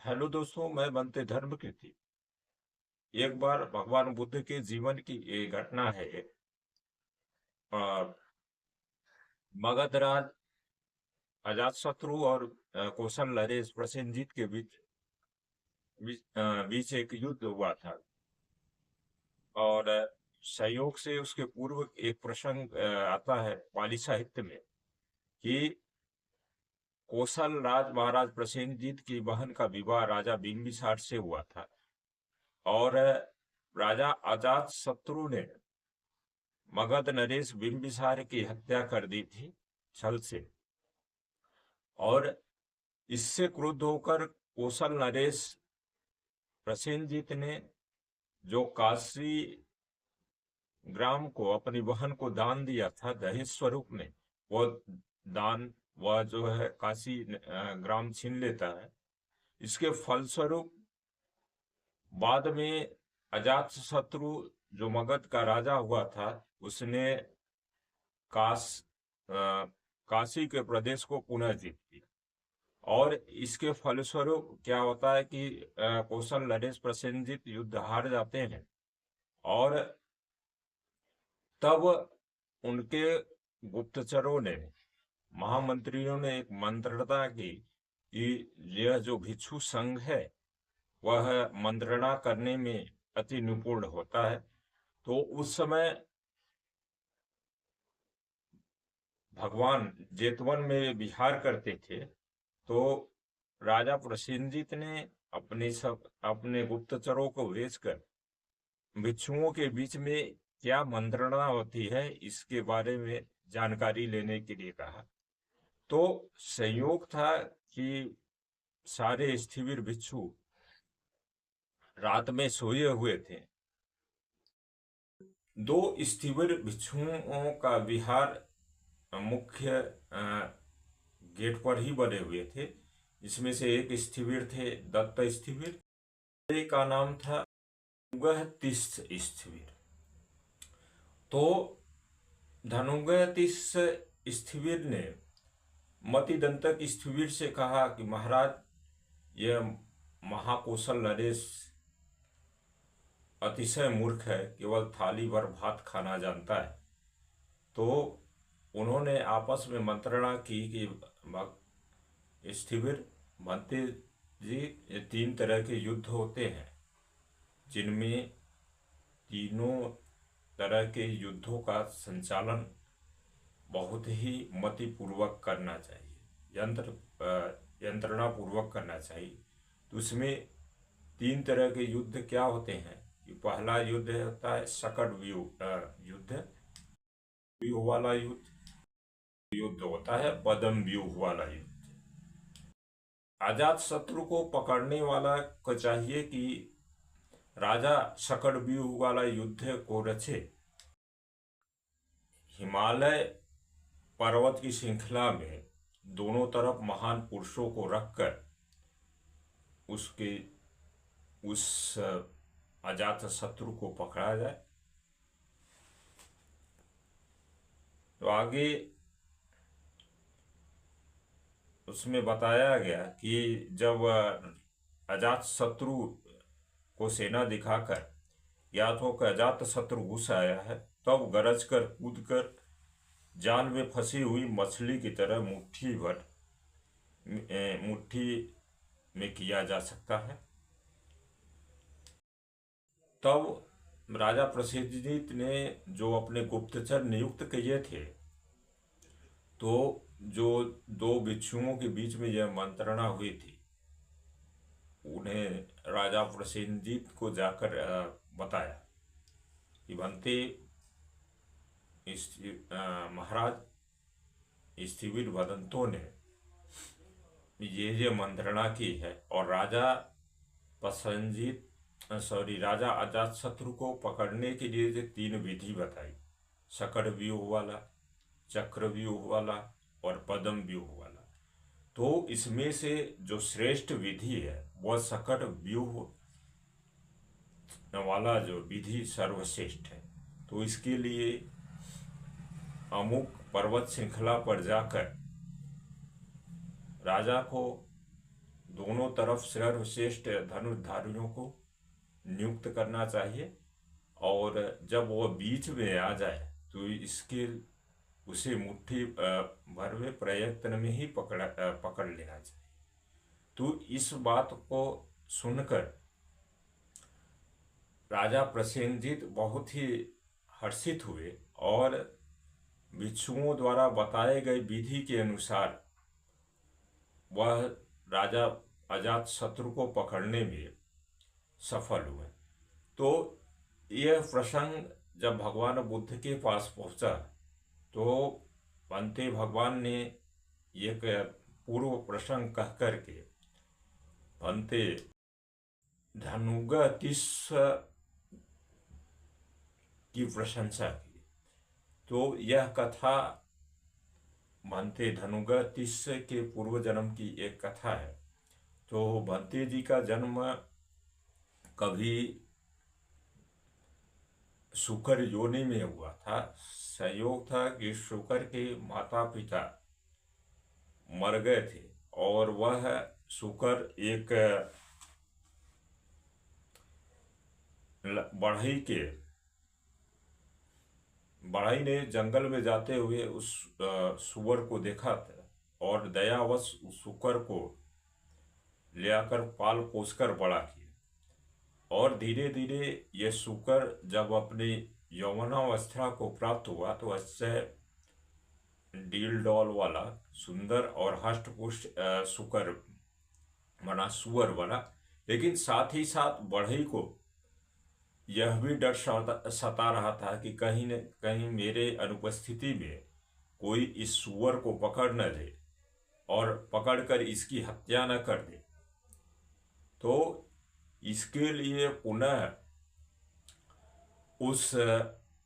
Hello दोस्तों, मैं बनते धर्म कीर्ति। एक बार भगवान बुद्ध के जीवन की ये घटना है। अ, मगध राज अजातशत्रु और कौशल नरेश प्रसेनजीत के बीच एक युद्ध हुआ था। और संयोग से उसके पूर्व एक प्रसंग आता है पाली साहित्य में कि कौशल राज महाराज प्रसेनजीत की बहन का विवाह राजा बिंबिसार से हुआ था। और राजा अजात शत्रु ने मगध नरेश बिंबिसार की हत्या कर दी थी छल से। और इससे क्रुद्ध होकर कौशल नरेश प्रसेनजीत ने जो काशी ग्राम को अपनी बहन को दान दिया था दहेज स्वरूप में, वो दान वह जो है काशी ग्राम छीन लेता है। इसके फलस्वरूप बाद में अजात शत्रु जो मगध का राजा हुआ था, उसने काश काशी के प्रदेश को पुनः जीत लिया। और इसके फलस्वरूप क्या होता है कि कौशल नरेश प्रसेनजीत युद्ध हार जाते हैं। और तब उनके गुप्तचरों ने, महामंत्रियों ने एक मंत्रणा की कि यह जो भिक्षु संघ है वह मंत्रणा करने में अति निपुण होता है। तो उस समय भगवान जेतवन में विहार करते थे। तो राजा प्रसेनजीत ने अपने गुप्तचरों को भेजकर भिक्षुओं के बीच में क्या मंत्रणा होती है इसके बारे में जानकारी लेने के लिए कहा। तो संयोग था कि सारे स्थिविर भिक्षु रात में सोए हुए थे। दो स्थिविर भिक्षुओं का विहार मुख्य गेट पर ही बने हुए थे। इसमें से एक स्थिविर थे दत्त स्थिविर, एक का नाम था धनुगतिस्स स्थिविर। तो धनुगतिस्स स्थिविर ने मतिदंतक स्थिविर से कहा कि महाराज, यह महाकौशल नरेश अतिशय मूर्ख है, केवल थाली भर भात खाना जानता है। तो उन्होंने आपस में मंत्रणा की कि स्थिविर, भंते जी, ये 3 तरह के युद्ध होते हैं जिनमें तीनों तरह के युद्धों का संचालन बहुत ही मतिपूर्वक करना चाहिए, यंत्रणा पूर्वक करना चाहिए। तो उसमें 3 तरह के युद्ध क्या होते हैं कि पहला युद्ध होता है शकट युद्ध, व्यूह वाला युद्ध होता है पदम व्यूह वाला युद्ध। अजात शत्रु को पकड़ने वाला को चाहिए कि राजा शकट व्यूह वाला युद्ध को रचे। हिमालय पर्वत की श्रृंखला में दोनों तरफ महान पुरुषों को रखकर उस अजात शत्रु को पकड़ा जाए। तो आगे उसमें बताया गया कि जब अजात शत्रु को सेना दिखाकर ज्ञात हो कि अजात शत्रु घुस आया है, तब गरज कर कूद कर जाल में फंसी हुई मछली की तरह मुट्ठी में किया जा सकता है। तब राजा प्रसेनजीत ने जो अपने गुप्तचर नियुक्त किए थे, तो जो 2 भिक्षुओं के बीच में यह मंत्रणा हुई थी, उन्हें राजा प्रसेनजीत को जाकर बताया कि भंते महाराज, स्थिविर भदंतों ने ये मंत्रणा की है। और राजा अजातशत्रु को पकड़ने के लिए 3 विधि बताई, शकट व्यूह वाला, चक्र व्यूह वाला और पदम व्यूह वाला। तो इसमें से जो श्रेष्ठ विधि है वह शकट व्यूह वाला जो विधि सर्वश्रेष्ठ है। तो इसके लिए अमुक पर्वत श्रृंखला पर जाकर राजा को दोनों तरफ सर्वश्रेष्ठ धनुर्धारियों को नियुक्त करना चाहिए, और जब वह बीच में आ जाए तो इसके उसे मुट्ठी भर में प्रयत्न में ही पकड़ लेना चाहिए। तो इस बात को सुनकर राजा प्रसेनजीत बहुत ही हर्षित हुए, और भिक्षुओं द्वारा बताए गए विधि के अनुसार वह राजा अजात शत्रु को पकड़ने में सफल हुए। तो यह प्रसंग जब भगवान बुद्ध के पास पहुंचा तो पंते भगवान ने एक पूर्व प्रसंग कह करके पंते धनुगतिस की प्रशंसा की। तो यह कथा भंते धनुगतिस के पूर्व जन्म की एक कथा है। तो भंते जी का जन्म कभी शुकर योनि में हुआ था। संयोग था कि शुकर के माता पिता मर गए थे, और वह शुकर एक बढ़ई ने जंगल में जाते हुए उस सुअर को देखा था, और दयावश उस शुकर को ले आकर पाल पोसकर बड़ा किया। और धीरे धीरे यह शुकर जब अपनी यौवनावस्था को प्राप्त हुआ तो इससे डील डॉल वाला सुंदर और हष्टपुष्ट शुकर बना, सुअर बना। लेकिन साथ ही साथ बढ़ई को यह भी डर सता रहा था कि कहीं न कहीं मेरे अनुपस्थिति में कोई इस सुअर को पकड़ न ले और पकड़कर इसकी हत्या न कर दे। तो इसके लिए पुनः उस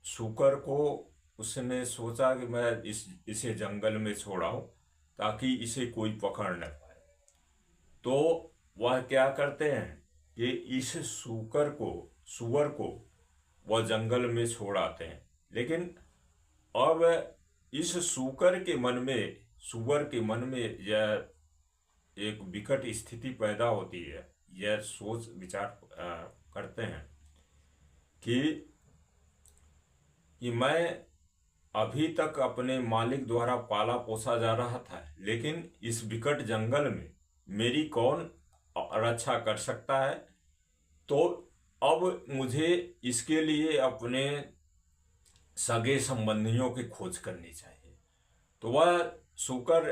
शुकर को उसने सोचा कि मैं इसे जंगल में छोड़ाऊं ताकि इसे कोई पकड़ न पाए। तो वह क्या करते हैं कि इस सुअर को वह जंगल में छोड़ आते हैं। लेकिन अब इस सुअर के मन में यह एक विकट स्थिति पैदा होती है। यह सोच विचार करते हैं कि मैं अभी तक अपने मालिक द्वारा पाला पोसा जा रहा था, लेकिन इस विकट जंगल में मेरी कौन रक्षा कर सकता है। तो अब मुझे इसके लिए अपने सगे संबंधियों की खोज करनी चाहिए। तो वह शुकर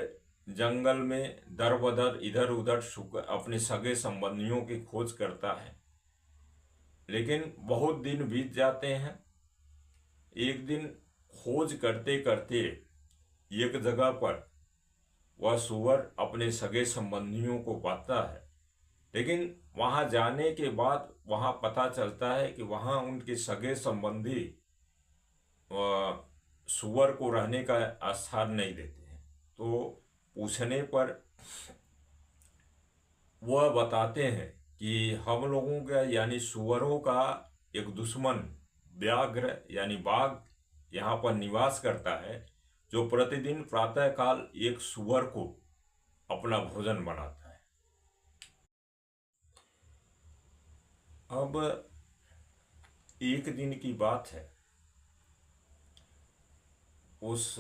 जंगल में दर बदर इधर उधर अपने सगे संबंधियों की खोज करता है। लेकिन बहुत दिन बीत जाते हैं। एक दिन खोज करते करते एक जगह पर वह सुअर अपने सगे संबंधियों को पाता है। लेकिन वहां जाने के बाद वहां पता चलता है कि वहां उनके सगे संबंधी सुअर को रहने का स्थान नहीं देते हैं। तो पूछने पर वह बताते हैं कि हम लोगों का यानी सुअरों का एक दुश्मन व्याघ्र यानी बाघ यहाँ पर निवास करता है, जो प्रतिदिन प्रातःकाल एक सुअर को अपना भोजन बनाता है। अब एक दिन की बात है, उस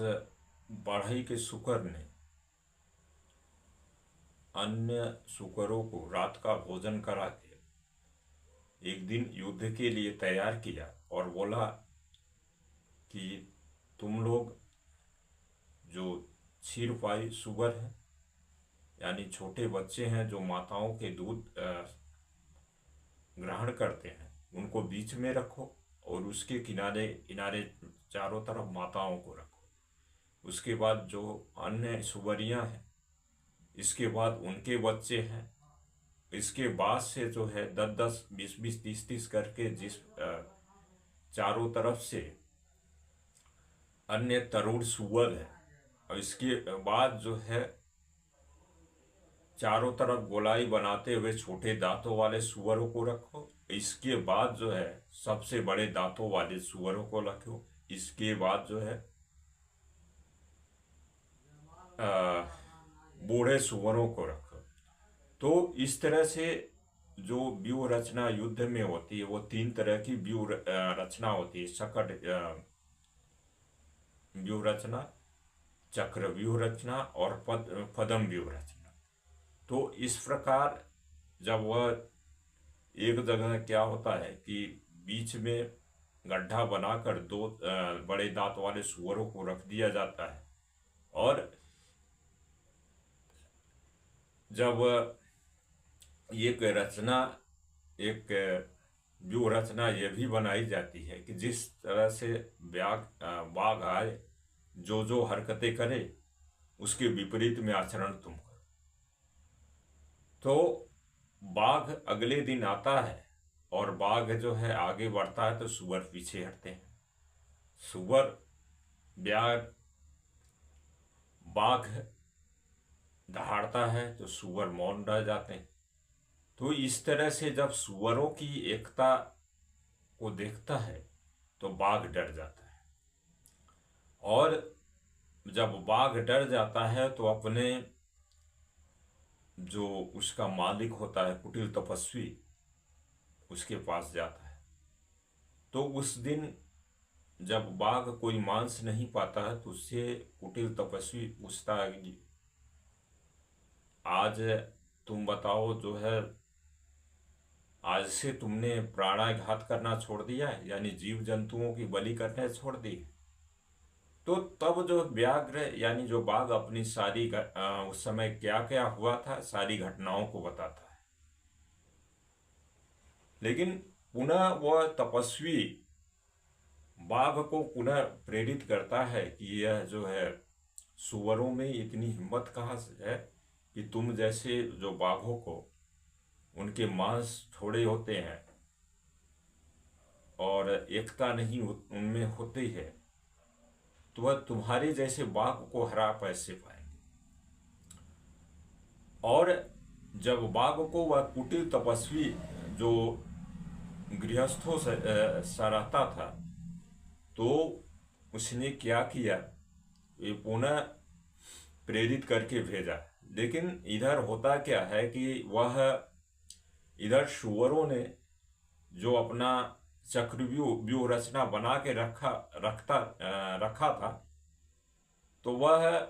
बढ़ई के शुकर ने अन्य शुकरों को रात का भोजन करा के एक दिन युद्ध के लिए तैयार किया और बोला कि तुम लोग जो क्षीरपाई शुगर हैं यानी छोटे बच्चे हैं जो माताओं के दूध ग्रहण करते हैं, उनको बीच में रखो और उसके किनारे किनारे चारों तरफ माताओं को रखो। उसके बाद जो अन्य सुवरियां हैं, इसके बाद उनके बच्चे हैं, इसके बाद से जो है 10-10, 20-20, 30-30 करके जिस चारों तरफ से अन्य तरुण सुअर है, और इसके बाद जो है चारों तरफ गोलाई बनाते हुए छोटे दांतों वाले सुअरों को रखो। इसके बाद जो है सबसे बड़े दांतों वाले सुअरों को रखो। इसके बाद जो है बूढ़े सुअरों को रखो। तो इस तरह से जो व्यूह रचना युद्ध में होती है वो तीन तरह की रचना होती है। व्यूह रचना, चक्र व्यूह रचना और पदम व्यूह रचना। तो इस प्रकार जब वह एक जगह क्या होता है कि बीच में गड्ढा बनाकर दो बड़े दांत वाले सुअरों को रख दिया जाता है, और जब एक रचना, एक व्यूह रचना यह भी बनाई जाती है कि जिस तरह से बाघ आए, जो जो हरकतें करे उसके विपरीत में आचरण तुम करो। तो बाघ अगले दिन आता है और बाघ जो है आगे बढ़ता है तो सुअर पीछे हटते हैं। सुअर ब्याग बाघ दहाड़ता है तो सुअर मौन रह जाते हैं। तो इस तरह से जब सुअरों की एकता को देखता है तो बाघ डर जाता है, और जब बाघ डर जाता है तो अपने जो उसका मालिक होता है कुटिल तपस्वी, उसके पास जाता है। तो उस दिन जब बाघ कोई मांस नहीं पाता है तो उससे कुटिल तपस्वी पूछता है कि आज तुम बताओ, जो है आज से तुमने प्राणाघात करना छोड़ दिया है, यानी जीव जंतुओं की बलि करने छोड़ दी। तो तब जो व्याघ्र यानी जो बाघ अपनी सारी उस समय क्या क्या हुआ था सारी घटनाओं को बताता है। लेकिन पुनः वह तपस्वी बाघ को पुनः प्रेरित करता है कि यह जो है सुअरों में इतनी हिम्मत कहाँ से है कि तुम जैसे जो बाघों को उनके मांस थोड़े होते हैं और एकता नहीं उनमें होती है, तो वह तुम्हारे जैसे बाघ को हरा कैसे पाएंगे। और जब बाघ को वह कुटिल तपस्वी जो गृहस्थों से सराहता था, तो उसने क्या किया, ये पुनः प्रेरित करके भेजा। लेकिन इधर होता क्या है कि वह इधर सुअरों ने जो अपना चक्रव्यूह रचना बना के रखा था, तो वह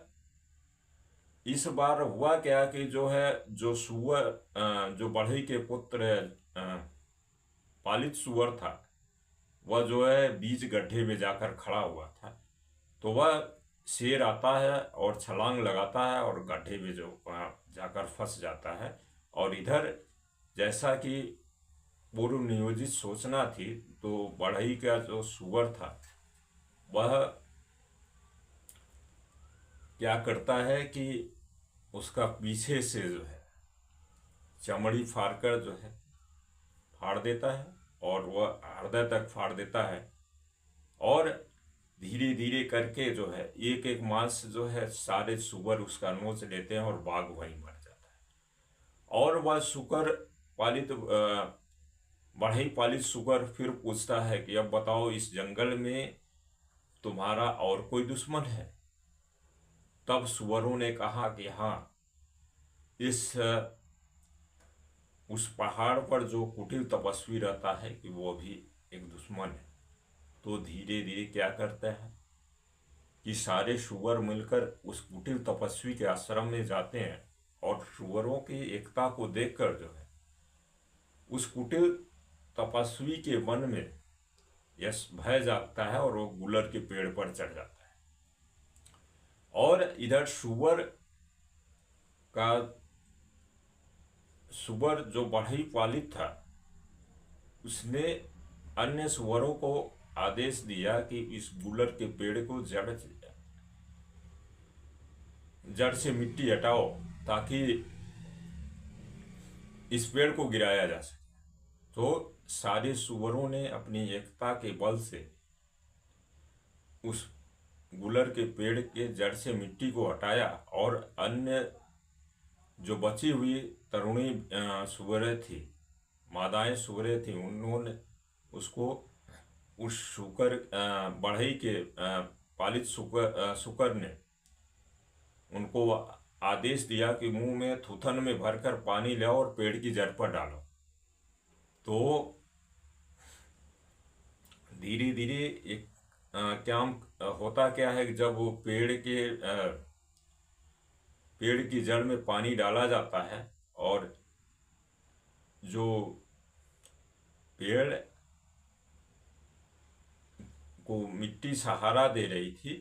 इस बार हुआ क्या कि जो है जो सुअर जो बढ़ई के पुत्र पालित सुअर था, वह जो है बीच गड्ढे में जाकर खड़ा हुआ था। तो वह शेर आता है और छलांग लगाता है और गड्ढे में जो जाकर फंस जाता है। और इधर जैसा कि पूर्व नियोजित सूचना थी, तो बढ़ई का जो सुअर था वह क्या करता है कि उसका पीछे से जो है चमड़ी फाड़कर जो है फाड़ देता है, और वह हृदय तक फाड़ देता है, और धीरे धीरे करके जो है एक एक मांस जो है सारे सुअर उसका नोच लेते हैं और बाघ वहीं मर जाता है। और वह सुकर पालित बढ़ई पालित सुकर फिर पूछता है कि अब बताओ, इस जंगल में तुम्हारा और कोई दुश्मन है। तब सुअरों ने कहा कि हाँ, उस पहाड़ पर जो कुटिल तपस्वी रहता है कि वो भी एक दुश्मन है। तो धीरे धीरे क्या करते हैं कि सारे सुअर मिलकर उस कुटिल तपस्वी के आश्रम में जाते हैं, और सुअरों की एकता को देखकर जो है उस कुटिल तपस्वी के मन में यह भय जागता है और वो गुलर के पेड़ पर चढ़ जाता है। और इधर सुअर जो बढ़ई पालित था, उसने अन्य सुअरों को आदेश दिया कि इस गुलर के पेड़ को जड़ से मिट्टी हटाओ, ताकि इस पेड़ को गिराया जा सके। तो सारे सुअरों ने अपनी एकता के बल से उस गुलर के पेड़ के जड़ से मिट्टी को हटाया, और अन्य जो बची हुई तरुणी सुअरें थी, मादाएं सुअरें थी, उन्होंने उसको उस बढ़ई के पालित सुकर ने उनको आदेश दिया कि मुंह में थूथन में भरकर पानी लाओ और पेड़ की जड़ पर डालो। तो धीरे धीरे एक क्या होता क्या है कि जब वो पेड़ की जड़ में पानी डाला जाता है और जो पेड़ को मिट्टी सहारा दे रही थी,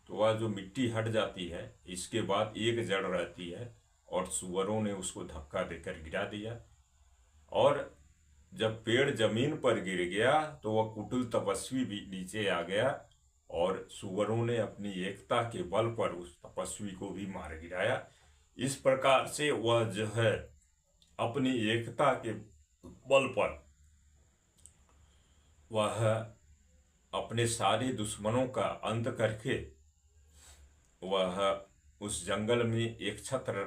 तो वह जो मिट्टी हट जाती है, इसके बाद एक जड़ रहती है और सुअरों ने उसको धक्का देकर गिरा दिया। और जब पेड़ जमीन पर गिर गया तो वह कुटिल तपस्वी भी नीचे आ गया और सुअरों ने अपनी एकता के बल पर उस तपस्वी को भी मार गिराया। इस प्रकार से वह जो है अपनी एकता के बल पर वह अपने सारे दुश्मनों का अंत करके वह उस जंगल में एक छत्र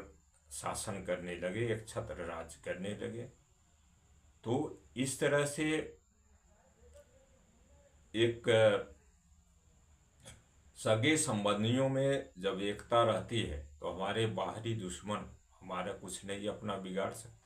शासन करने लगे, एक छत्र राज करने लगे। तो इस तरह से एक सगे संबंधियों में जब एकता रहती है तो हमारे बाहरी दुश्मन हमारा कुछ नहीं अपना बिगाड़ सकते।